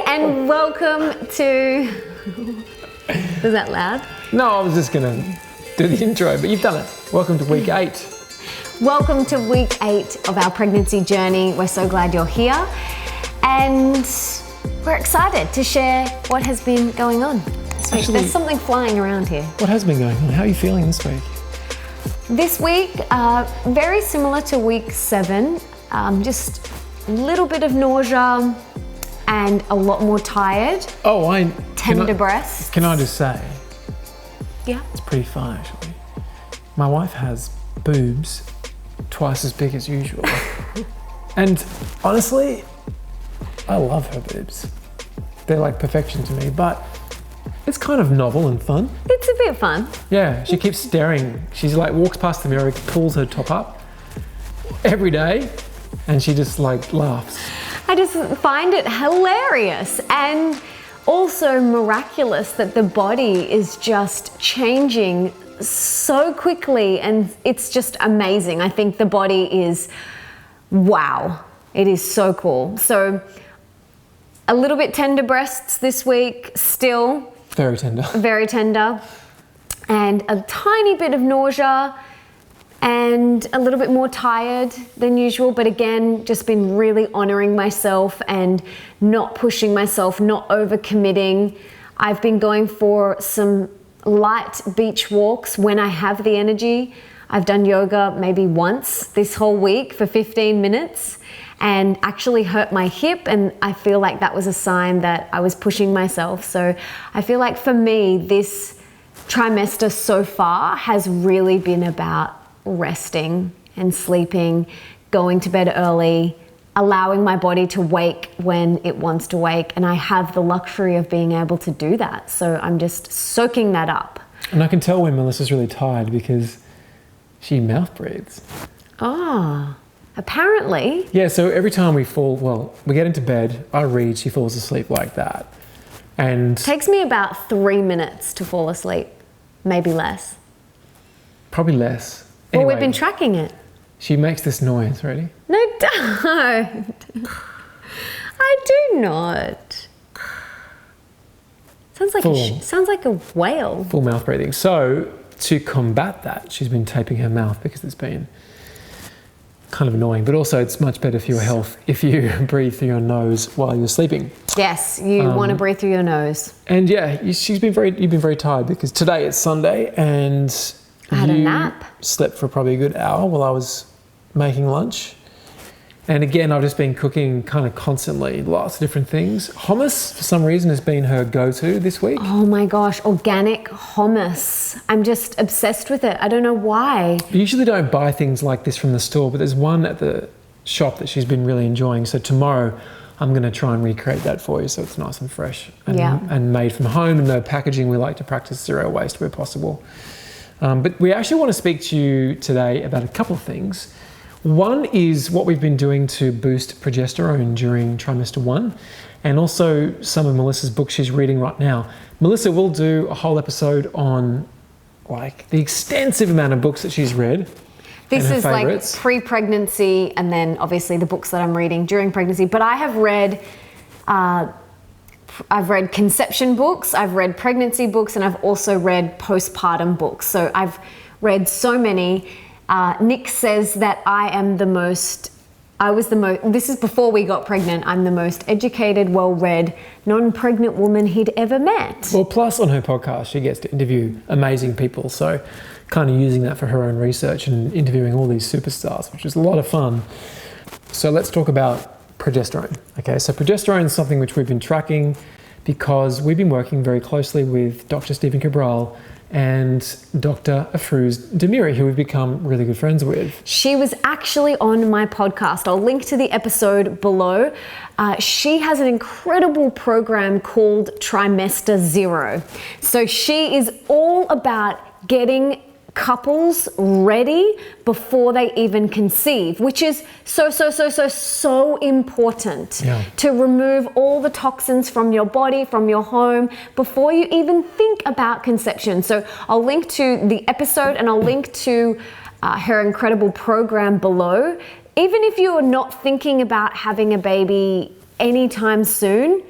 and welcome to... Was that loud? No, I was just going to do the intro, but you've done it. Welcome to week 8. Welcome to week 8 of our pregnancy journey. We're so glad you're here. And we're excited to share what has been going on this week. There's something flying around here. What has been going on? How are you feeling this week? This week, very similar to week 7. Just a little bit of nausea and a lot more tired. Oh, Tender breasts. Can I just say? Yeah. It's pretty fun, actually. My wife has boobs twice as big as usual. And honestly, I love her boobs. They're like perfection to me, but it's kind of novel and fun. It's a bit fun. Yeah, she keeps staring. She's like walks past the mirror, pulls her top up every day, and she just like laughs. I just find it hilarious and also miraculous that the body is just changing so quickly, and it's just amazing. I think the body is, wow, it is so cool. So a little bit tender breasts this week, still. Very tender. Very tender. And a tiny bit of nausea and a little bit more tired than usual. But again, just been really honoring myself and not pushing myself, not overcommitting. I've been going for some light beach walks when I have the energy. I've done yoga maybe once this whole week for 15 minutes and actually hurt my hip, and I feel like that was a sign that I was pushing myself. So I feel like for me, this trimester so far has really been about resting and sleeping, going to bed early, allowing my body to wake when it wants to wake, and I have the luxury of being able to do that. So I'm just soaking that up. And I can tell when Melissa's really tired because she mouth breathes. Ah, apparently. Yeah, so every time we get into bed, I read, she falls asleep like that. And takes me about 3 minutes to fall asleep, maybe less. Probably less. Well, Anyway, we've been tracking it. She makes this noise, ready? No, don't. I do not. Sounds like a whale. Full mouth breathing. So to combat that, she's been taping her mouth because it's been kind of annoying, but also it's much better for your health if you breathe through your nose while you're sleeping. Yes, you want to breathe through your nose. And yeah, you've been very tired because today it's Sunday and I had a nap. Slept for probably a good hour while I was making lunch. And again, I've just been cooking kind of constantly, lots of different things. Hummus, for some reason, has been her go-to this week. Oh my gosh, organic hummus. I'm just obsessed with it. I don't know why. I usually don't buy things like this from the store, but there's one at the shop that she's been really enjoying. So tomorrow, I'm going to try and recreate that for you so it's nice and fresh and made from home and no packaging. We like to practice zero waste where possible. But we actually want to speak to you today about a couple of things. One is what we've been doing to boost progesterone during trimester 1, and also some of Melissa's books she's reading right now. Melissa will do a whole episode on like the extensive amount of books that she's read. This is favorites. Like pre-pregnancy, and then obviously the books that I'm reading during pregnancy. But I have read I've read conception books, I've read pregnancy books, and I've also read postpartum books. So I've read so many. Nick says that this is before we got pregnant, I'm the most educated, well-read, non-pregnant woman he'd ever met. Well, plus on her podcast, she gets to interview amazing people. So kind of using that for her own research and interviewing all these superstars, which is a lot of fun. So let's talk about progesterone. Okay, so progesterone is something which we've been tracking because we've been working very closely with Dr. Stephen Cabral and Dr. Afrouz Demeri, who we've become really good friends with. She was actually on my podcast. I'll link to the episode below. She has an incredible program called Trimester 0. So she is all about getting couples ready before they even conceive, which is so important to remove all the toxins from your body, from your home, before you even think about conception. So I'll link to the episode and I'll link to her incredible program below. Even if you're not thinking about having a baby anytime soon,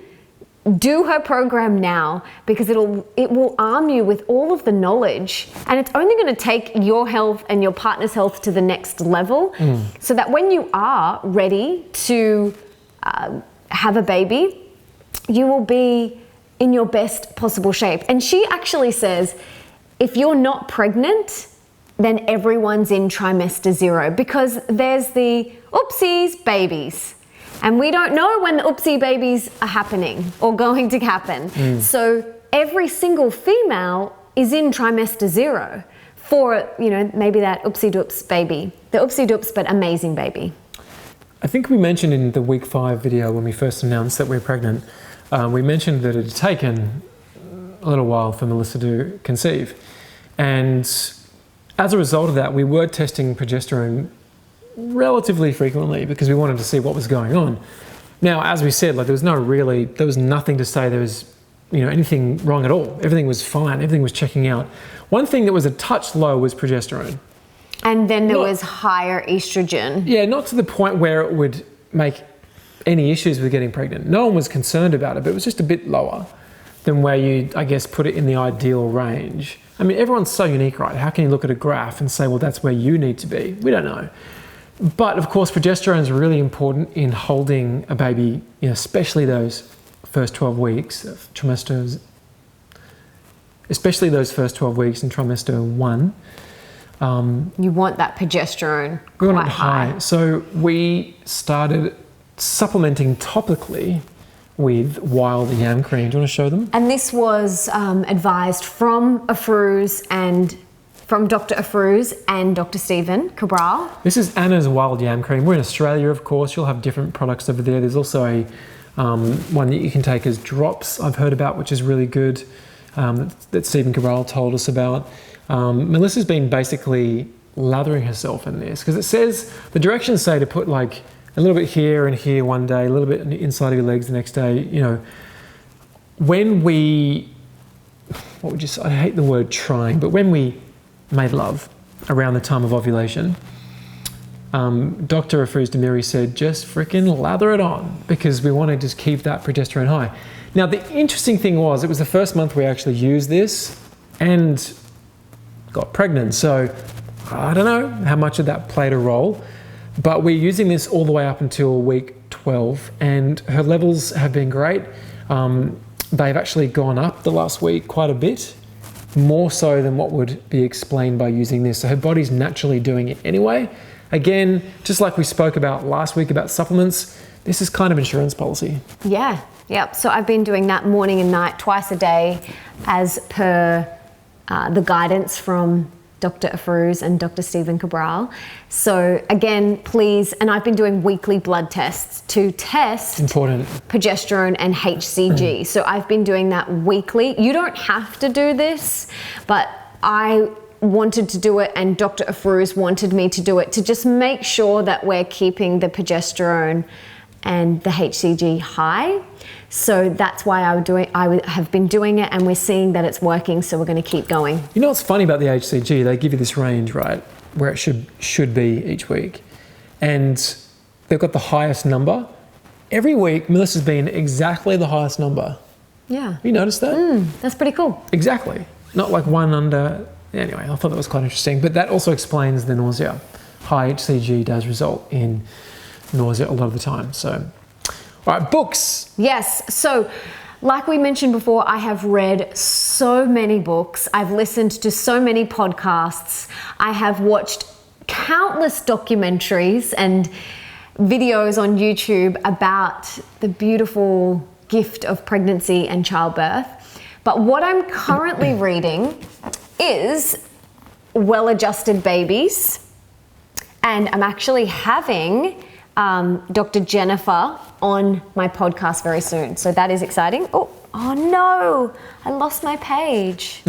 do her program now, because it will arm you with all of the knowledge, and it's only going to take your health and your partner's health to the next level, so that when you are ready to have a baby, you will be in your best possible shape. And she actually says, if you're not pregnant, then everyone's in trimester 0, because there's the oopsies babies. And we don't know when the oopsie babies are happening or going to happen. So every single female is in trimester 0 for, maybe that oopsie doops baby. The oopsie doops but amazing baby. I think we mentioned in the week 5 video when we first announced that we're pregnant, we mentioned that it had taken a little while for Melissa to conceive. And as a result of that, we were testing progesterone relatively frequently because we wanted to see what was going on. Now, as we said, there was nothing to say there was, anything wrong at all. Everything was fine. Everything was checking out. One thing that was a touch low was progesterone. And then there was higher estrogen. Yeah, not to the point where it would make any issues with getting pregnant. No one was concerned about it, but it was just a bit lower than where you, I guess, put it in the ideal range. I mean, everyone's so unique, right? How can you look at a graph and say, well, that's where you need to be? We don't know. But of course, progesterone is really important in holding a baby, especially those first 12 weeks of trimesters, especially those first 12 weeks in trimester 1. You want that progesterone quite high. So we started supplementing topically with wild yam cream. Do you want to show them? And this was advised from Afrouz and from Dr. Afrouz and Dr. Stephen Cabral. This is Anna's wild yam cream. We're in Australia, of course. You'll have different products over there. There's also a one that you can take as drops I've heard about, which is really good, that Stephen Cabral told us about. Melissa's been basically lathering herself in this because it says, the directions say to put a little bit here and here one day, a little bit inside of your legs the next day. When we, what would you say? I hate the word trying, but when we made love around the time of ovulation, Dr. Afrouz Demeri said, just freaking lather it on because we want to just keep that progesterone high. Now, the interesting thing was, it was the first month we actually used this and got pregnant. So I don't know how much of that played a role, but we're using this all the way up until week 12 and her levels have been great. They've actually gone up the last week quite a bit, more so than what would be explained by using this. So her body's naturally doing it anyway. Again, just like we spoke about last week about supplements, this is kind of insurance policy. Yeah, yep. So I've been doing that morning and night, twice a day, as per the guidance from Dr. Afrouz and Dr. Stephen Cabral. So again, please, and I've been doing weekly blood tests to test progesterone and HCG. So I've been doing that weekly. You don't have to do this, but I wanted to do it and Dr. Afrouz wanted me to do it to just make sure that we're keeping the progesterone and the HCG high. So that's why I have been doing it and we're seeing that it's working, so we're going to keep going. You know what's funny about the HCG? They give you this range, right, where it should be each week. And they've got the highest number. Every week, Melissa's been exactly the highest number. Yeah. You noticed that? That's pretty cool. Exactly. Not like one under. Anyway, I thought that was quite interesting. But that also explains the nausea. High HCG does result in nausea a lot of the time. So, all right, books. Yes. So, like we mentioned before, I have read so many books. I've listened to so many podcasts. I have watched countless documentaries and videos on YouTube about the beautiful gift of pregnancy and childbirth. But what I'm currently reading is Well-Adjusted Babies. And I'm actually having Dr. Jennifer on my podcast very soon. So that is exciting. Oh no, I lost my page.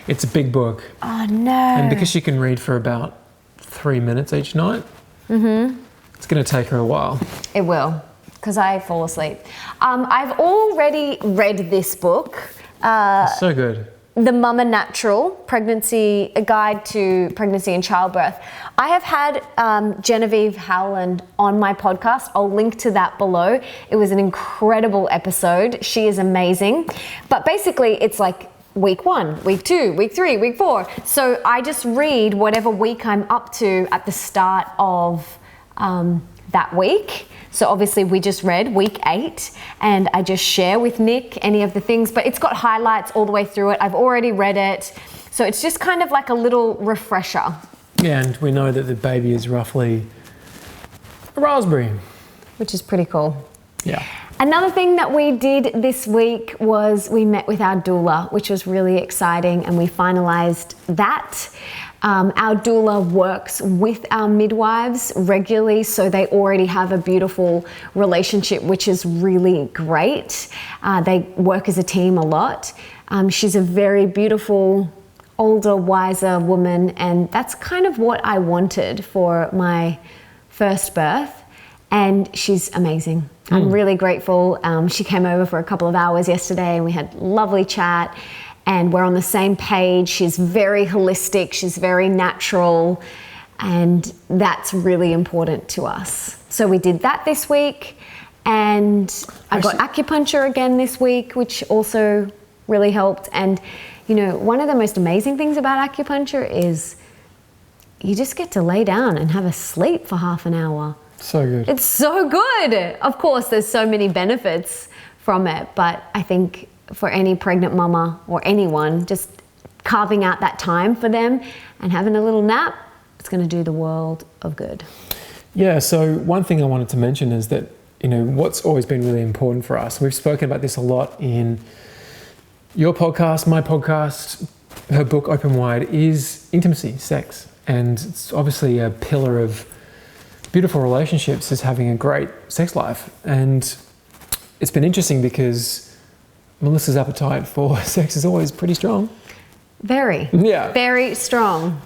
It's a big book. Oh no. And because she can read for about 3 minutes each night, it's going to take her a while. It will, because I fall asleep. I've already read this book. So good. the Mama Natural pregnancy, a guide to pregnancy and childbirth. I have had Genevieve Howland on my podcast. I'll link to that below. It was an incredible episode. She is amazing. But basically it's like week 1, week 2, week 3, week 4. So I just read whatever week I'm up to at the start of that week. So obviously we just read week 8 and I just share with Nick any of the things, but it's got highlights all the way through it. I've already read it. So it's just kind of like a little refresher. Yeah, and we know that the baby is roughly a raspberry. Which is pretty cool. Yeah. Another thing that we did this week was we met with our doula, which was really exciting, and we finalized that. Our doula works with our midwives regularly, so they already have a beautiful relationship, which is really great. They work as a team a lot. She's a very beautiful, older, wiser woman, and that's kind of what I wanted for my first birth. And she's amazing. I'm really grateful. She came over for a couple of hours yesterday and we had a lovely chat. And we're on the same page. She's very holistic, she's very natural, and that's really important to us. So we did that this week, and I got acupuncture again this week, which also really helped. And you know, one of the most amazing things about acupuncture is you just get to lay down and have a sleep for half an hour. So good. It's so good. Of course, there's so many benefits from it, but I think for any pregnant mama or anyone, just carving out that time for them and having a little nap, it's going to do the world of good. Yeah, so one thing I wanted to mention is that, you know, what's always been really important for us, we've spoken about this a lot in your podcast, my podcast, her book, Open Wide, is intimacy, sex. And it's obviously a pillar of beautiful relationships is having a great sex life. And it's been interesting because Melissa's appetite for sex is always pretty strong. Very. Yeah. Very strong.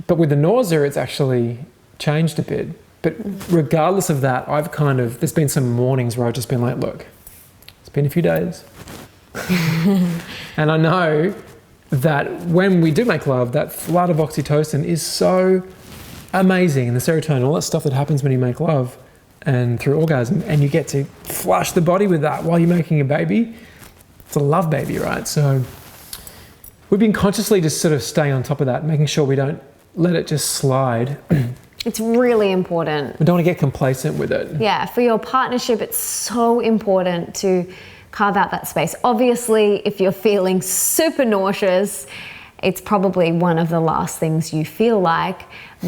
But with the nausea, it's actually changed a bit. But regardless of that, there's been some mornings where I've just been like, look, it's been a few days. And I know that when we do make love, that flood of oxytocin is so amazing. And the serotonin, all that stuff that happens when you make love and through orgasm, and you get to flush the body with that while you're making a baby. It's a love baby, right? So we've been consciously just sort of staying on top of that, making sure we don't let it just slide. It's really important. We don't want to get complacent with it. Yeah, for your partnership, it's so important to carve out that space. Obviously, if you're feeling super nauseous, it's probably one of the last things you feel like.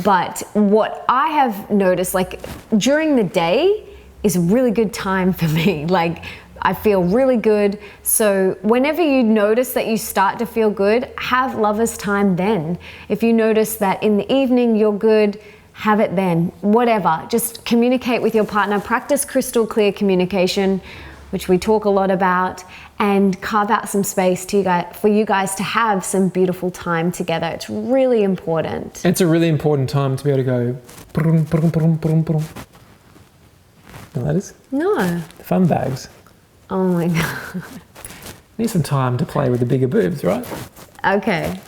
But what I have noticed, like during the day is a really good time for me. Like I feel really good. So whenever you notice that you start to feel good, have lovers time then. If you notice that in the evening you're good, have it then. Whatever, just communicate with your partner, practice crystal clear communication, which we talk a lot about, and carve out some space for you guys to have some beautiful time together. It's really important. It's a really important time to be able to go brum, brum, brum, brum, brum. You know what that is? No. The fun bags. Oh my God. Need some time to play with the bigger boobs, right? Okay.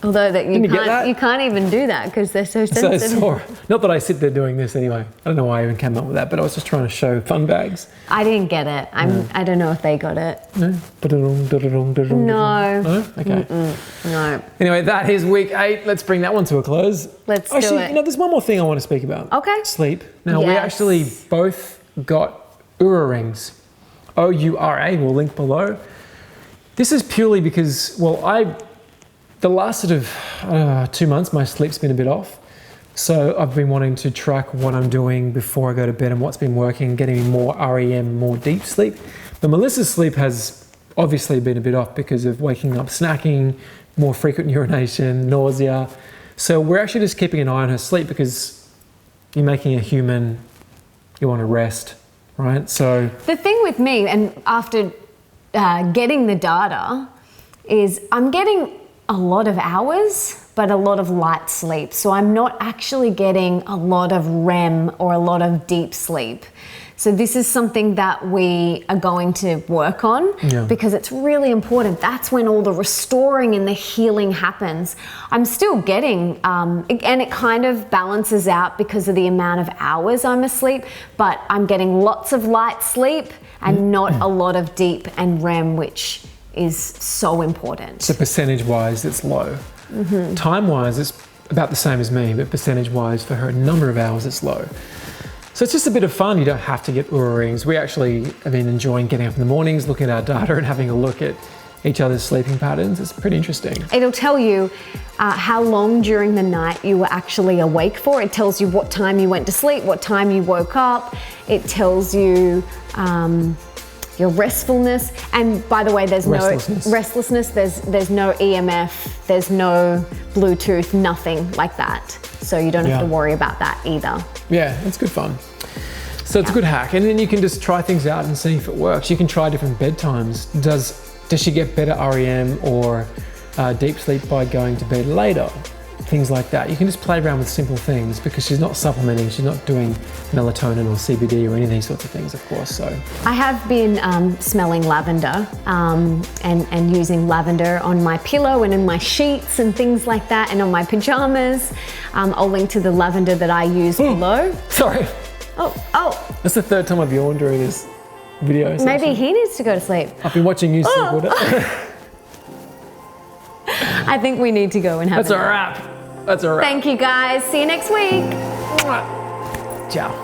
Although that you can't even do that because they're so sensitive. So sore. Not that I sit there doing this anyway. I don't know why I even came up with that, but I was just trying to show fun bags. I didn't get it. I don't know if they got it. No? No. No? Okay. No. Anyway, that is week 8. Let's bring that one to a close. Let's do it. it. You know, there's one more thing I want to speak about. Okay. Sleep. Now, we actually both got Oura Rings. Oura, we'll link below. This is purely because, the last sort of 2 months, my sleep's been a bit off. So I've been wanting to track what I'm doing before I go to bed and what's been working, getting me more REM, more deep sleep. But Melissa's sleep has obviously been a bit off because of waking up, snacking, more frequent urination, nausea. So we're actually just keeping an eye on her sleep because you're making a human, you want to rest, right? So the thing with me, and after getting the data, is I'm getting a lot of hours, but a lot of light sleep. So I'm not actually getting a lot of REM or a lot of deep sleep. So this is something that we are going to work on because it's really important. That's when all the restoring and the healing happens. I'm still getting, and it kind of balances out because of the amount of hours I'm asleep, but I'm getting lots of light sleep and not a lot of deep and REM, which is so important. So percentage-wise, it's low. Time-wise, it's about the same as me, but percentage-wise, for her, a number of hours, it's low. So it's just a bit of fun. You don't have to get Oura Rings. We actually have been enjoying getting up in the mornings, looking at our data and having a look at each other's sleeping patterns. It's pretty interesting. It'll tell you how long during the night you were actually awake for. It tells you what time you went to sleep, what time you woke up. It tells you your restfulness. And by the way, there's no restlessness. There's no EMF. There's no Bluetooth, nothing like that. So you don't have to worry about that either. Yeah, it's good fun. So it's a good hack. And then you can just try things out and see if it works. You can try different bedtimes. Does she get better REM or deep sleep by going to bed later? Things like that. You can just play around with simple things because she's not supplementing, she's not doing melatonin or CBD or any of these sorts of things, of course. So I have been smelling lavender and using lavender on my pillow and in my sheets and things like that, and on my pajamas. I'll link to the lavender that I use below. Sorry. Oh. That's the third time I've yawned during this video. Maybe he needs to go to sleep. I've been watching you sleep with it. I think we need to go and have That's a wrap. That's a wrap. Thank you guys. See you next week. Ciao.